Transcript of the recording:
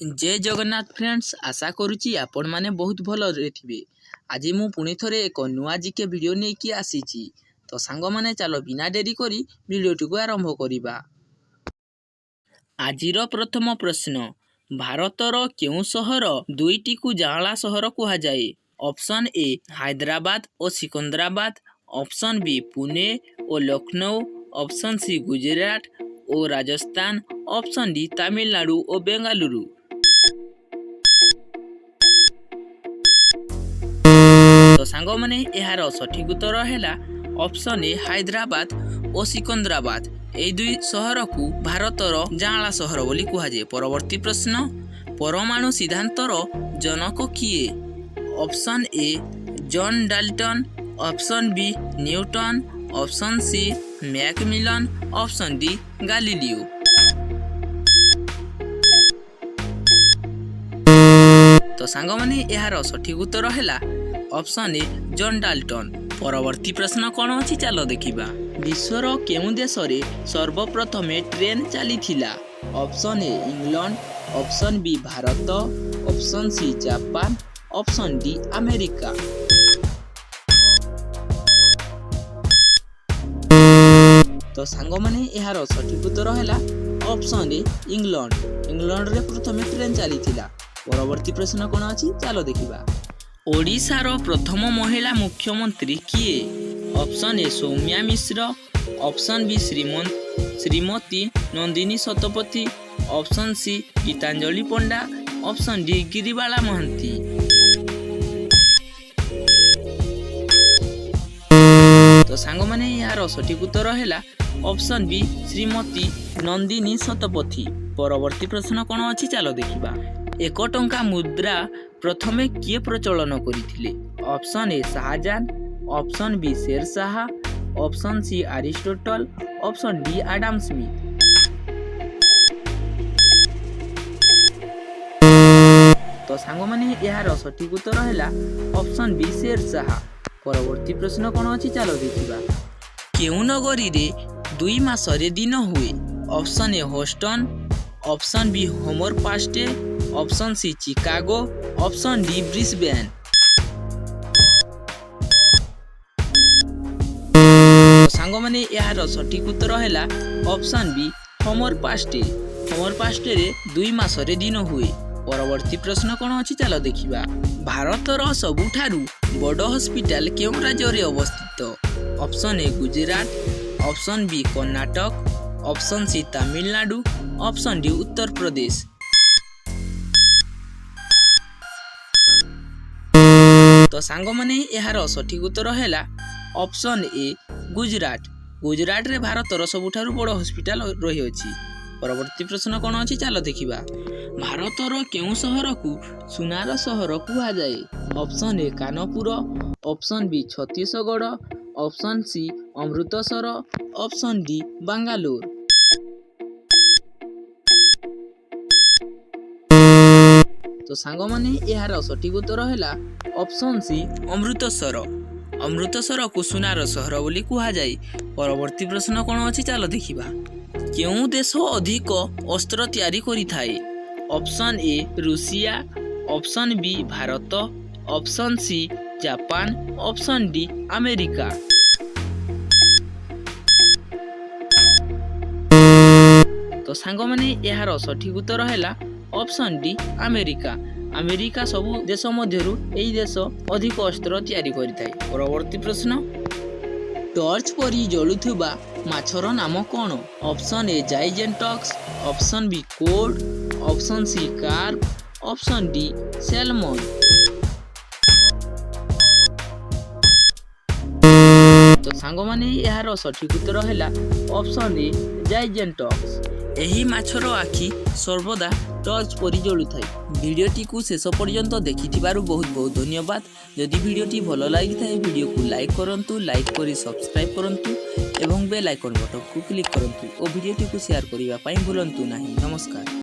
जय जगन्नाथ फ्रेंड्स, आशा करुच्ची आपण माने बहुत भलरे थिबे। आज मु पुणी थरे एक नुआ जीके वीडियो नहीं कि आसीची। तो सांग माने चलो बिना डेरी करी वीडियोटी को आरंभ करिबा। आजिर प्रथम प्रश्न, भारतर केउ सहर दुईटी को जांला सहर कुहा जाए? ऑप्शन ए हैदराबाद और सिकंदराबाद, ऑप्शन बी पुणे और लखनऊ, ऑप्शन सी गुजरात और राजस्थान, ऑप्शन डी तमिलनाडु और बेंगालुरु। तो सांग माने यार सठिक उत्तर है ऑप्शन ए हैदराबाद और सिकंदराबाद। ए दुई सहर को भारतर जांला सहर बोली कुहाजे। परवर्ती प्रश्न, परमाणु सिद्धांतर जनक किए? Option A John Dalton, option B Newton, option C Macmillan, option D Galileo. तो सांग माने यार सठिक उत्तर है ऑप्शन ए जॉन डाल्टन। परवर्ती प्रश्न कौन अच्छी चलो देखिबा। विश्वर केउ देश रे सर्वप्रथमे ट्रेन चली थिला? Option A England, option B Bharat, option C Japan, option D America. तो सांग माने यार सठिक उत्तर है ऑप्शन ए इंग्लैंड। इंग्लैंड रे प्रथमे ट्रेन चली थिला। परवर्ती प्रश्न कौन अच्छी चलो देखिबा। ओडिशार प्रथम महिला मुख्यमंत्री किए? Option A Soumya Mishra, option B Shrimati Nandini Satpathy, option C Gitanjali Panda, option D Giribala Mohanty. तो सांग माने यार सठिक उत्तर है ऑप्शन बी श्रीमती नंदिनी शतपथी। परवर्ती प्रश्न कौन अच्छी चलो देखिबा। 1 टंका मुद्रा प्रथमे किए प्रचलन करिथिले? Option A Shahjahan, option B Shershah, option C Aristotle, option D Adam Smith. तो सांग माने यार सठिक उत्तर है ऑप्शन बी शेरशाह। परवर्ती प्रश्न कौन अच्छी चलो देखिबा। केउ नगरी रे 2 मासरे दिन हुए? Option A Houston, option B होमर पास्टे, option C Chicago, option D Brisbane. सांग माने यार सठिक उत्तर है ऑप्शन बी होमर पास्टे। होमर पास्टे रे 2 मासरे दिन हुए। परवर्ती प्रश्न कौन अच्छी चलो देखिबा। भारतर सबुठारु बड़ हॉस्पिटल केउ राज्य रे अवस्थित? Option A Gujarat, option B Karnataka, option C Tamil Nadu, option D Uttar Pradesh. तो सांग माने यार सठिक उत्तर है ऑप्शन ए गुजरात। गुजरात रे भारतर सबुठारु बड़ हॉस्पिटल रही अछि। परवर्ती प्रश्न कौन अच्छी चलो देखिबा। भारतर केउ सहर को सुनार सहर कुहा जाए? Option A Kanpur, option B Chhattisgarh, option C Amritsar, option D Bengaluru. तो सांग माने यार सठिक उत्तर है ऑप्शन सी अमृतसर। अमृतसर को सुनार सहर बोली कुहा जाए। परवर्ती प्रश्न कौन अच्छी चलो देखिबा। केउ देश अधिक अस्त्र तैयारी करि थाए? Option A Russia, option B Bharat, option C Japan, option D America. तो सांग माने यार सठिक उत्तर है ऑप्शन डी अमेरिका। अमेरिका सबु देश मध्यरु एई देश अधिक अस्त्र तैयारी करिथाय। परवर्ती प्रश्न, टॉर्च परी जलुथुबा माछर नाम कौन? Option A gigantics, option B cod, option C carp, option D salmon. तो सांग माने यार सठिक उत्तर है ऑप्शन ए जाइजेंटक्स। एही माछर आखि सर्वदा टॉर्च परी जलुथाय। वीडियोटी को शेष पर्यंत देखिथिबारु बहुत बहुत धन्यवाद। जदि वीडियोटी भल लागि थाए वीडियो को लाइक करंतु, लाइक करी सब्सक्राइब करंतु एवं बेल आइकन बटन को क्लिक करंतु और वीडियोटी को शेयर करिबा पई भूलंतु नाही। नमस्कार।